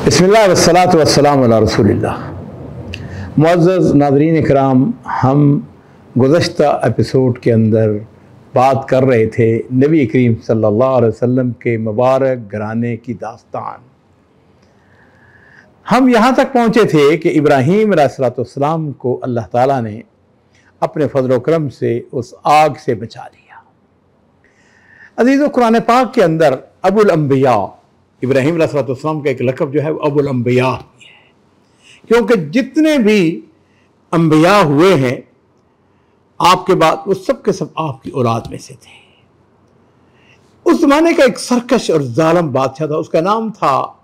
बिस्मिल्लाह वस्सलातु वस्सलामु अला रसूलिल्लाह। मुअज़्ज़ज़ नाज़रीन इकराम, हम गुज़श्ता एपिसोड के अंदर बात कर रहे थे नबी करीम सल्लल्लाहु अलैहि वसल्लम के मुबारक घराने की दास्तान। हम यहाँ तक पहुँचे थे कि इब्राहीम अलैहिस्सलाम को अल्लाह ताला ने अपने फज़ल व करम से उस आग से बचा लिया। अज़ीज़ो, कुरान पाक के अंदर अबुल अंबिया, इब्राहीम अलैहिस्सलाम का एक लक़ब जो है वो अबुल अंबिया है, क्योंकि जितने भी अंबिया हुए हैं आपके बाद वो सब के सब आपकी औलाद में से थे। उस ज़माने का एक सरकश और जालिम बादशाह था, उसका नाम था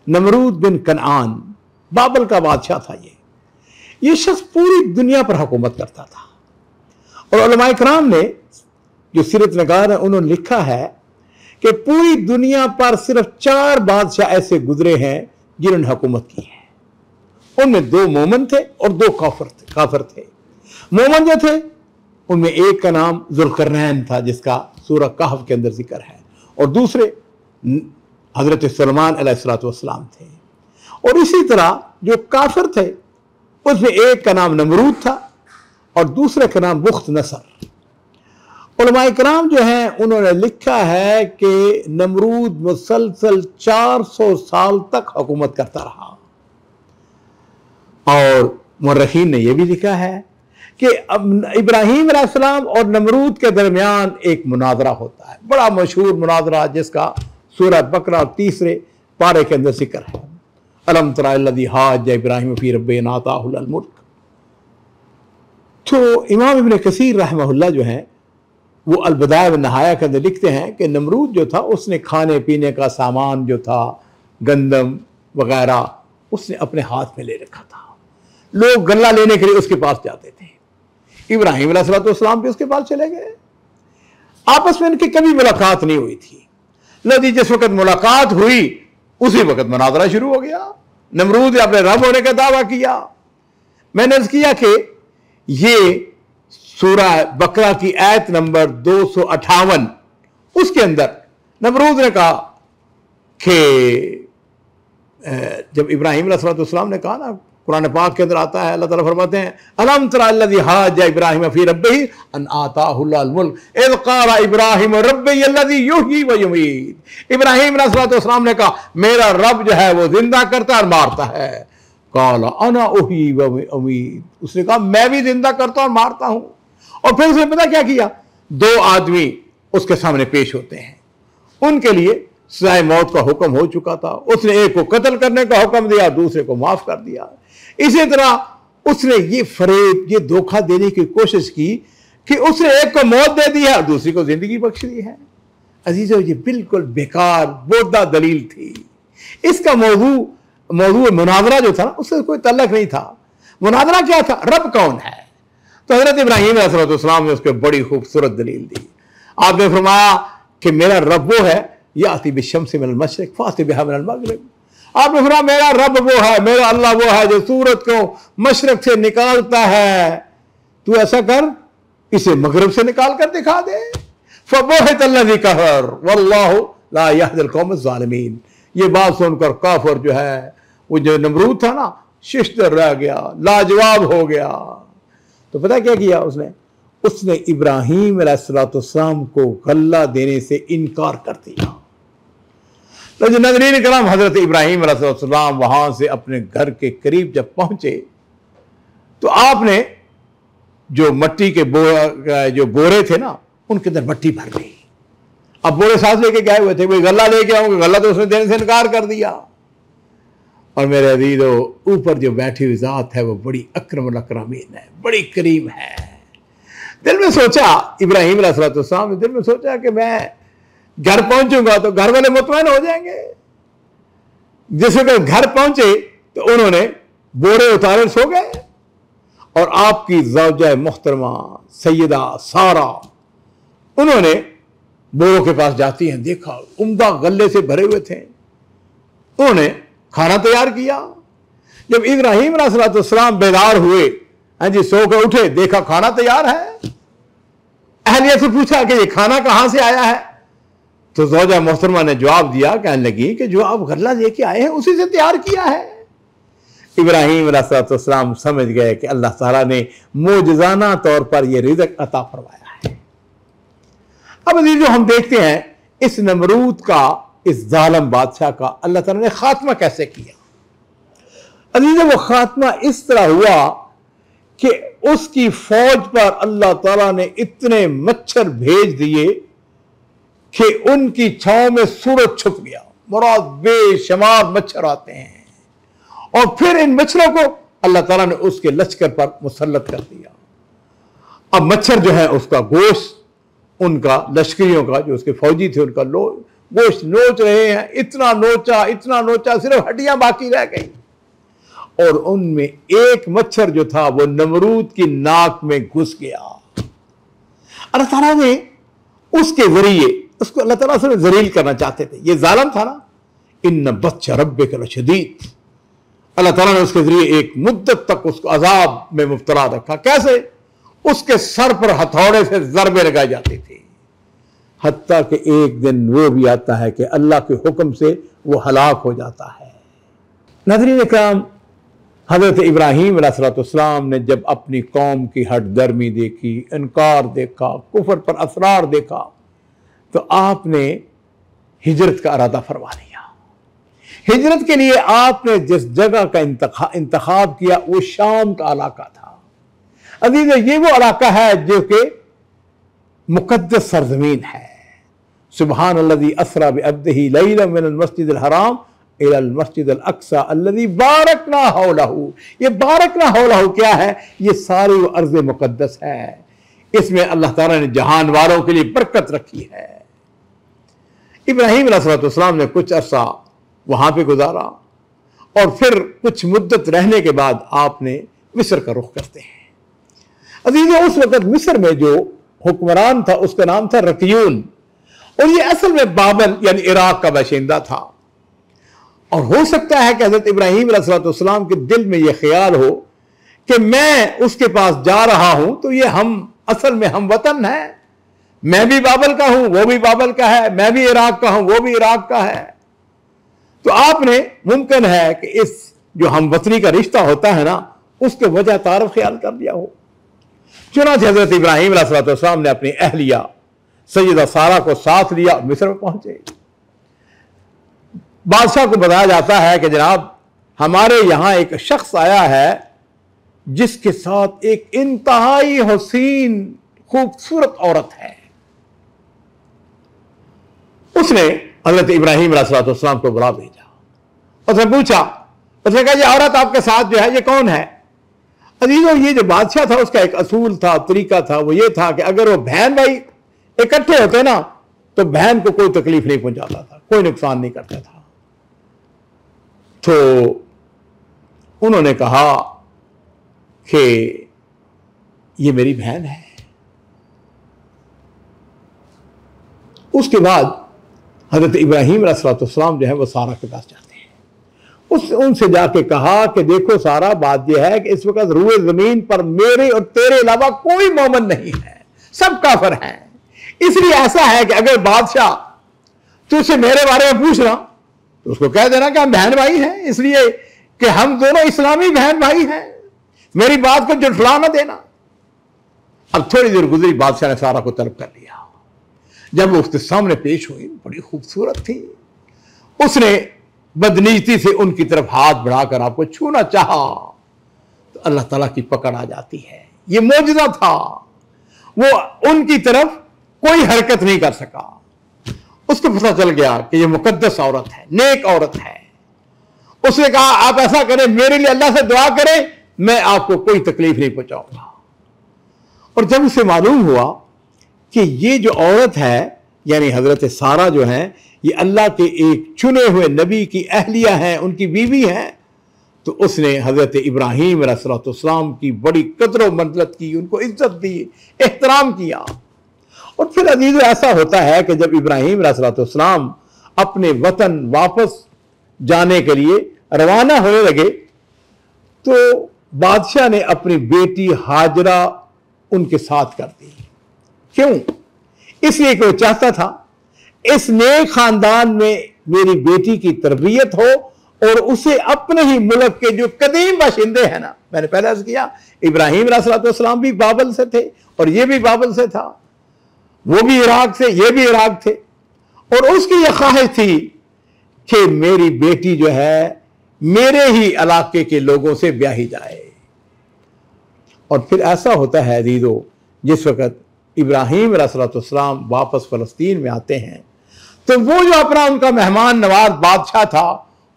नमरूद बिन कनान, बाबल का बादशाह था। ये शख्स पूरी दुनिया पर हुकूमत करता था। और उलमाए किराम ने, जो सीरत नगार है, उन्होंने लिखा है कि पूरी दुनिया पर सिर्फ 4 बादशाह ऐसे गुजरे हैं जिन्होंने हुकूमत की है। उनमें 2 मोमन थे और 2 काफिर थे। मोमन जो थे उनमें एक का नाम ज़ुल्करनैन था, जिसका सूरह कहफ के अंदर जिक्र है, और दूसरे हजरत सुलेमान अलैहिस्सलाम थे। और इसी तरह जो काफिर थे उसमें एक का नाम नमरूद था और दूसरे का नाम बुख्त नसर। उलमाए किराम जो हैं उन्होंने लिखा है कि नमरूद मुसलसल 400 साल तक हुकूमत करता रहा। और मुर्रखीन ने यह भी लिखा है कि इब्राहीम अलैहिस्सलाम और नमरूद के दरमियान एक मुनाजरा होता है, बड़ा मशहूर मुनाजरा, जिसका सूरह बकरा 3 पारे के अंदर जिक्र है। अलम तरा अल्लज़ी हाज इब्राहीम फी रब्बिही आताहुल मुल्क। तो इमाम इब्न कसीर रहमहुल्लाह जो हैं वो अल-बदाया व नहाया के अंदर लिखते हैं कि नमरूद जो था उसने खाने पीने का सामान जो था, गंदम वगैरह, उसने अपने हाथ में ले रखा था। लोग गल्ला लेने के लिए उसके पास जाते थे। इब्राहीम अलैहिस्सलाम भी उसके पास चले गए। आपस में इनकी कभी मुलाकात नहीं हुई थी। लदी जिस वक्त मुलाकात हुई उसी वक्त मुनाजरा शुरू हो गया। नमरूद ने अपने रब होने का दावा किया। मैंने अर्ज़ किया कि ये सूरह बकरा की आयत नंबर 258, उसके अंदर नमरूद ने कहा कि जब इब्राहीम अलैहिस्सलाम ने कहा ना, कुरान पाक के अंदर आता है, अल्लाह ताला फरमाते हैं अलम तरा अल्लज़ी हाज इब्राहीम फी रब्बिही अन आताहुल मुल्क इज़ क़ाला इब्राहीम रब्बी अल्लज़ी युहयी व युमीत। इब्राहीम अलैहिस्सलाम ने कहा मेरा रब जो है वो जिंदा करता और मारता है। क़ाला अना उहयी व उमीत, उसने कहा मैं भी जिंदा करता और मारता हूं। और फिर उसने पता क्या किया, 2 आदमी उसके सामने पेश होते हैं, उनके लिए सज़ाए मौत का हुक्म हो चुका था। उसने एक को कत्ल करने का हुक्म दिया, दूसरे को माफ कर दिया। इसी तरह उसने ये फरेब, ये धोखा देने की कोशिश की कि उसने एक को मौत दे दी है और दूसरी को जिंदगी बख्श दी है। अजीजों, ये बिल्कुल बेकार बोदा दलील थी। इसका मौजू मुनाजरा जो था ना, उससे कोई तल्लक नहीं था। मुनाजरा क्या था, रब कौन है। तो हजरत इब्राहीम अलैहिस्सलाम ने उसको बड़ी खूबसूरत दलील दी। आपने फरमाया कि मेरा रब वो है याती बिशम्स मिनल मशरिक फाति बिहा मिनल मगरिब। आपने फरमाया मेरा रब वो है, मेरा अल्लाह वो है जो सूरज को मशरक से निकालता है। तू ऐसा कर, इसे मगरिब से निकाल कर दिखा दे। फबुहित अल्लज़ी कहर वल्लाहु ला यहदिल कौमज़ ज़ालिमीन। ये बात सुनकर काफिर जो है, वो जो नमरूद था ना, शिश्तर रह गया, लाजवाब हो गया। तो पता क्या किया उसने इब्राहीम अलैहिस्सलाम को गल्ला देने से इनकार कर दिया। तो जो नाज़रीन किराम, हजरत इब्राहीम अलैहिस्सलाम वहां से अपने घर के करीब जब पहुंचे तो आपने जो मट्टी के जो बोरे थे ना, उनके अंदर मट्टी भर ली। अब बोरे साथ लेके गए हुए थे, कोई गल्ला लेके आऊंगे, गल्ला तो उसने देने से इनकार कर दिया। और मेरे अजीजों, ऊपर जो बैठी हुई जात है वो बड़ी अक्रमुल अकरामीन है, बड़ी करीम है। दिल में सोचा, इब्राहीम अलैहिस्सलाम ने दिल में सोचा कि मैं घर पहुंचूंगा तो घर वाले मुतमईन हो जाएंगे। जिस वक्त घर पहुंचे तो उन्होंने बोरे उतारे, सो गए। और आपकी ज़ौजा मुहतरमा सैयदा सारा, उन्होंने बोरों के पास जाती हैं, देखा उम्दा गल्ले से भरे हुए थे। उन्होंने खाना तैयार किया। जब इब्राहीम अलैहिस्सलाम बेदार हुए, हाँ जी, सो के उठे, देखा खाना तैयार है। अहलिया से पूछा कि ये खाना कहां से आया है। تو زوجہ محترمہ نے جواب دیا، کہنے لگی کہ جو آپ غلہ لے کے آئے ہیں اسی سے تیار کیا ہے۔ ابراہیم علیہ السلام سمجھ گئے کہ اللہ تعالیٰ نے معجزانہ طور پر یہ رزق عطا فرمایا ہے۔ اب عزیزو، ہم دیکھتے ہیں اس نمرود کا، اس ظالم بادشاہ کا اللہ تعالیٰ نے خاتمہ کیسے کیا۔ عزیزو، وہ خاتمہ اس طرح ہوا کہ اس کی فوج پر اللہ تعالیٰ نے اتنے مچھر بھیج دیے کہ ان کی چھاؤں میں سورج چھپ گیا۔ مراد بے شمار مچھر آتے ہیں، اور پھر ان مچھروں کو اللہ تعالیٰ نے اس کے لشکر پر مسلط کر دیا۔ اب مچھر جو ہے اس کا گوشت، ان کا لشکریوں کا جو اس کے فوجی تھے ان کا گوشت نوچ رہے ہیں، اتنا نوچا صرف ہڈیاں باقی رہ گئی، اور ان میں ایک مچھر جو تھا وہ نمرود کی ناک میں گھس گیا۔ اللہ تعالیٰ نے اس کے ذریعے اس کو اللہ تعالیٰ سے ذلیل کرنا چاہتے تھے، یہ ظالم تھا نا، ان بطش ربک لشدید۔ اللہ تعالیٰ نے اس کے ذریعے ایک مدت تک اس کو عذاب میں مبتلا رکھا۔ کیسے؟ اس کے سر پر ہتھوڑے سے ضربے لگائی جاتی تھی، حتیٰ کہ ایک دن وہ بھی آتا ہے کہ اللہ کے حکم سے وہ ہلاک ہو جاتا ہے۔ ناظرین اکرام، حضرت ابراہیم علیہ السلام نے جب اپنی قوم کی ہٹ درمی دیکھی، انکار دیکھا، کفر پر اسرار دیکھا، تو آپ نے ہجرت کا ارادہ فرما لیا۔ ہجرت کے لیے آپ نے جس جگہ کا انتخاب کیا وہ شام کا علاقہ تھا۔ عزیزو، یہ وہ علاقہ ہے جو کہ مقدس سرزمین ہے۔ سبحان الذی اسری بعبدہ لیلا من المسجد الحرام الی المسجد الاقصی الذی بارکنا حولہ۔ یہ بارکنا حولہ کیا ہے؟ یہ ساری وہ ارض مقدس ہے، اس میں اللہ تعالیٰ نے جہان والوں کے لیے برکت رکھی ہے۔ ابراہیم علیہ السلام نے کچھ عرصہ وہاں پہ گزارا، اور پھر کچھ مدت رہنے کے بعد آپ نے مصر کا رخ کرتے ہیں۔ عزیزو، اس وقت مصر میں جو حکمران تھا اس کا نام تھا رقیون، اور یہ اصل میں بابل یعنی عراق کا باشندہ تھا۔ اور ہو سکتا ہے کہ حضرت ابراہیم علیہ السلام کے دل میں یہ خیال ہو کہ میں اس کے پاس جا رہا ہوں تو یہ اصل میں ہم وطن ہے، میں بھی بابل کا ہوں وہ بھی بابل کا ہے، میں بھی عراق کا ہوں وہ بھی عراق کا ہے۔ تو آپ نے ممکن ہے کہ اس جو ہم وطنی کا رشتہ ہوتا ہے نا، اس کے وجہ تعارف خیال کر لیا ہو۔ چنانچہ حضرت ابراہیم علیہ السلام نے اپنی اہلیہ سیدہ سارہ کو ساتھ لیا اور مصر میں پہنچے۔ بادشاہ کو بتایا جاتا ہے کہ جناب ہمارے یہاں ایک شخص آیا ہے جس کے ساتھ ایک انتہائی حسین خوبصورت عورت ہے۔ اس نے حضرت ابراہیم علیہ السلام کو بلا بھیجا، اس نے پوچھا، اس نے کہا یہ عورت آپ کے ساتھ جو ہے یہ کون ہے؟ عزیزو، یہ جو بادشاہ تھا اس کا ایک اصول تھا، طریقہ تھا، وہ یہ تھا کہ اگر وہ بہن بھائی اکٹھے ہوتے نا تو بہن کو کوئی تکلیف نہیں پہنچاتا تھا، کوئی نقصان نہیں کرتا تھا۔ تو انہوں نے کہا کہ یہ میری بہن ہے۔ اس کے بعد حضرت ابراہیم علیہ السلام جو ہے وہ سارہ کے پاس جاتے ہیں، ان سے جا کے کہا کہ دیکھو سارہ، بات یہ ہے کہ اس وقت روئے زمین پر میرے اور تیرے علاوہ کوئی مومن نہیں ہے، سب کافر ہیں، اس لیے ایسا ہے کہ اگر بادشاہ تجھ سے میرے بارے میں پوچھنا تو اس کو کہہ دینا کہ ہم بہن بھائی ہیں، اس لیے کہ ہم دونوں اسلامی بہن بھائی ہیں، میری بات کو جھٹلا نہ دینا۔ اب تھوڑی دیر گزری، بادشاہ نے سارہ کو طلب کر لیا۔ جب وہ اس کے سامنے پیش ہوئی، بڑی خوبصورت تھی، اس نے بدنیتی سے ان کی طرف ہاتھ بڑھا کر آپ کو چھونا چاہا تو اللہ تعالیٰ کی پکڑ آ جاتی ہے۔ یہ معجزہ تھا، وہ ان کی طرف کوئی حرکت نہیں کر سکا۔ اس کو پتہ چل گیا کہ یہ مقدس عورت ہے، نیک عورت ہے۔ اس نے کہا آپ ایسا کریں، میرے لیے اللہ سے دعا کریں، میں آپ کو کوئی تکلیف نہیں پہنچاؤں گا۔ اور جب اسے معلوم ہوا کہ یہ جو عورت ہے یعنی حضرت سارہ جو ہیں یہ اللہ کے ایک چنے ہوئے نبی کی اہلیہ ہیں، ان کی بیوی ہیں، تو اس نے حضرت ابراہیم علیہ السلام کی بڑی قدر و منزلت کی، ان کو عزت دی، احترام کیا۔ اور پھر عزیزو، ایسا ہوتا ہے کہ جب ابراہیم علیہ السلام اپنے وطن واپس جانے کے لیے روانہ ہونے لگے تو بادشاہ نے اپنی بیٹی ہاجرہ ان کے ساتھ کر دی۔ کیوں؟ اس لیے کہ وہ چاہتا تھا इस नेक खानदान में मेरी बेटी की तरबियत हो और उसे अपने ही मुल्क के जो कदीम बाशिंदे हैं ना, मैंने पहले अर्ज किया इब्राहिम अलैहिस्सलाम भी बाबल से थे और ये भी बाबल से था, वो भी इराक से, ये भी इराक थे, और उसकी यह ख्वाहिश थी कि मेरी बेटी जो है मेरे ही इलाके के लोगों से ब्याही जाए। और फिर ऐसा होता है अजीजों, जिस वक्त इब्राहिम अलैहिस्सलाम वापस फ़लस्तीन में आते हैं तो वो जो अपना उनका मेहमान नवाज बादशाह था,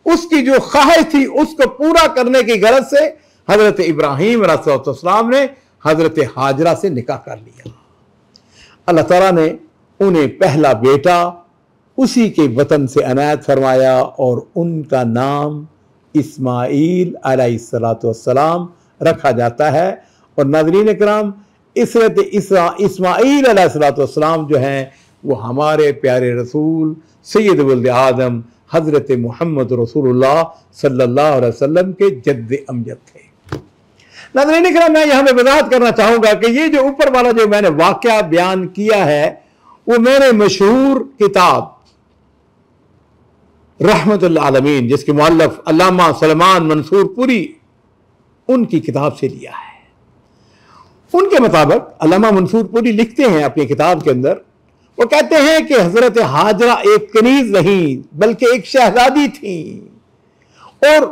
उसकी जो ख्वाहिश थी उसको पूरा करने की गरज से हजरत इब्राहिम अलैहिस्सलाम ने हजरत हाजरा से निकाह कर लिया। अल्लाह ताला ने उन्हें पहला बेटा उसी के वतन से अनायत फरमाया और उनका नाम इस्माईल अलैहिस्सलाम रखा जाता है। और नाज़रीन किराम, इस्माईल अलैहिस्सलाम जो हैं वो हमारे प्यारे रसूल सैयद वल्द आदम हज़रत मुहम्मद रसूलुल्लाह सल्लल्लाहु अलैहि वसल्लम के जद्द अमजद थे। नाज़रीन किराम, मैं यहाँ पे वज़ाहत करना चाहूँगा कि ये जो ऊपर वाला जो मैंने वाक़या बयान किया है वो मेरे मशहूर किताब रहमतुल आलमीन, जिसके मुअल्लिफ अल्लामा सलमान मंसूर पुरी, उनकी किताब से लिया है। उनके मुताबिक अल्लामा मंसूर पुरी लिखते हैं अपनी किताब के अंदर, वो कहते हैं कि हजरत हाजरा एक कनीज नहीं बल्कि एक शहजादी थी। और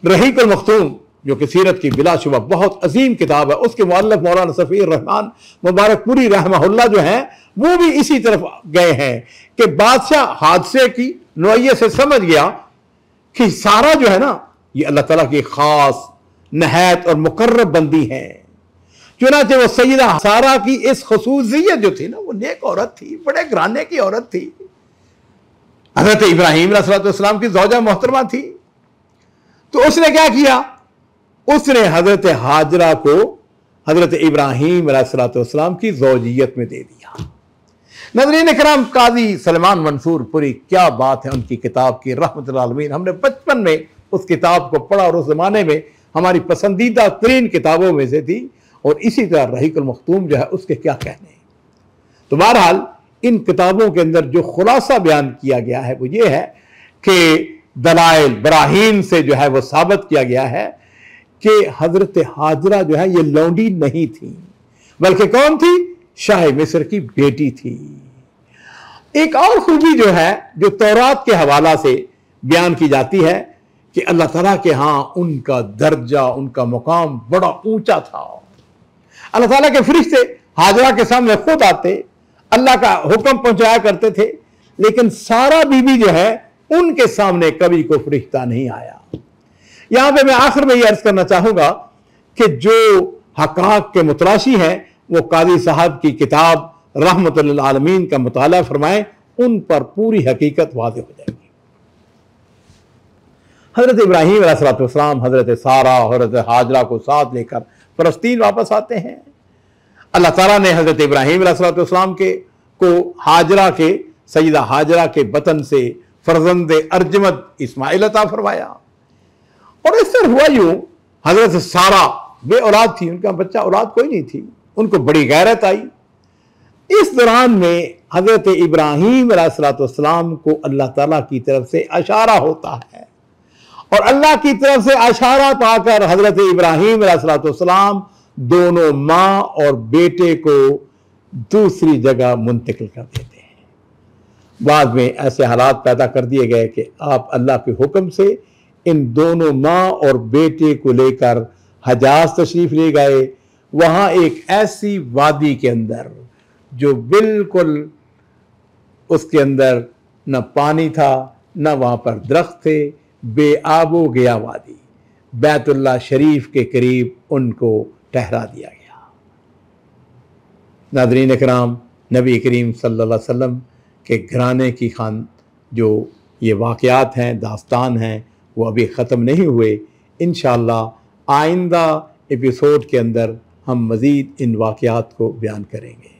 रहीकुल मख्तूम जो कि सीरत की बिलाशुबा बहुत अजीम किताब है, उसके मुअल्लिफ मौलाना सफ़ीर रहमान मुबारकपुरी रहमहुल्लाह जो है वो भी इसी तरफ गए हैं कि बादशाह हादसे की नौइयत से समझ गया कि सारा जो है ना ये अल्लाह ताला की खास नहायत और मुकर्रब बंदी है। चुनांचे वो सैयदा सारा की इस खसूसियत जो थी ना, वो नेक औरत थी, बड़े घराने की औरत थी, हजरत इब्राहिम अलैहिस्सलाम की ज़ौजा मोहतरमा थी। तो उसने क्या किया, उसने हजरत हाजरा को हजरत इब्राहिम अलैहिस्सलाम की ज़ौजियत में दे दिया। नाज़रीन किराम, काजी सलमान मंसूर पुरी, क्या बात है उनकी किताब की रहमतुल आलमीन। हमने बचपन में उस किताब को पढ़ा और उस ज़माने में हमारी पसंदीदा तरीन किताबों में से थी। और इसी तरह रहीकुल मख्तूम जो है उसके क्या कहने। तो बहरहाल इन किताबों के अंदर जो खुलासा बयान किया गया है वो ये है कि दलाइल बराहीन से जो है वो साबित किया गया है कि हजरत हाजरा जो है ये लौंडी नहीं थी, बल्कि कौन थी, शाह मिस्र की बेटी थी। एक और खूबी जो है जो तौरात के हवाला से बयान की जाती है कि अल्लाह ताला के यहाँ उनका दर्जा, उनका मुकाम बड़ा ऊंचा था। अल्लाह ताला के फरिश्ते हाजरा के सामने खुद आते, अल्लाह का हुक्म पहुंचाया करते थे, लेकिन सारा बीबी जो है उनके सामने कभी कोई फरिश्ता नहीं आया। यहां पे मैं आखिर में ये अर्ज करना चाहूंगा कि जो हकाक के मुतलाशी हैं वो काजी साहब की किताब रहमतुल आलमीन का मुताला फरमाएं, उन पर पूरी हकीकत वाज़ेह हो जाएगी। हजरत इब्राहिम अलैहिस्सलाम हजरत सारा हजरत हाजरा को साथ लेकर फ़लस्तीन वापस आते हैं। अल्लाह ताला ने हजरत इब्राहिम अलैहिस्सलाम के को हाजरा के सैयदा हाजरा के बतन से फर्जंद अर्जमद इस्माइल अता फरमाया। और इस तरह हुआ यूं, हजरत सारा बे औलाद थी, उनका बच्चा औलाद कोई नहीं थी, उनको बड़ी गैरत आई। इस दौरान में हजरत इब्राहिम अलैहिस्सलाम को अल्लाह ताला की तरफ से इशारा होता है और अल्लाह की तरफ से इशारा पाकर हजरत इब्राहिम अलैहिस्सलाम दोनों माँ और बेटे को दूसरी जगह मुंतकिल कर देते हैं। बाद में ऐसे हालात पैदा कर दिए गए कि आप अल्लाह के हुक्म से इन दोनों माँ और बेटे को लेकर हजाज तशरीफ ले गए। वहाँ एक ऐसी वादी के अंदर जो बिल्कुल उसके अंदर न पानी था न वहाँ पर दरख्त थे, बेआबो गया वादी, बैतुल्लाह शरीफ के करीब उनको ठहरा दिया गया। नाज़रीन इकराम, नबी करीम सल्लल्लाहु अलैहि वसल्लम के घराने की खान जो ये वाक़यात हैं, दास्तान हैं, वो अभी ख़त्म नहीं हुए। इंशाअल्लाह आइंदा एपिसोड के अंदर हम मज़ीद इन वाक़यात को बयान करेंगे।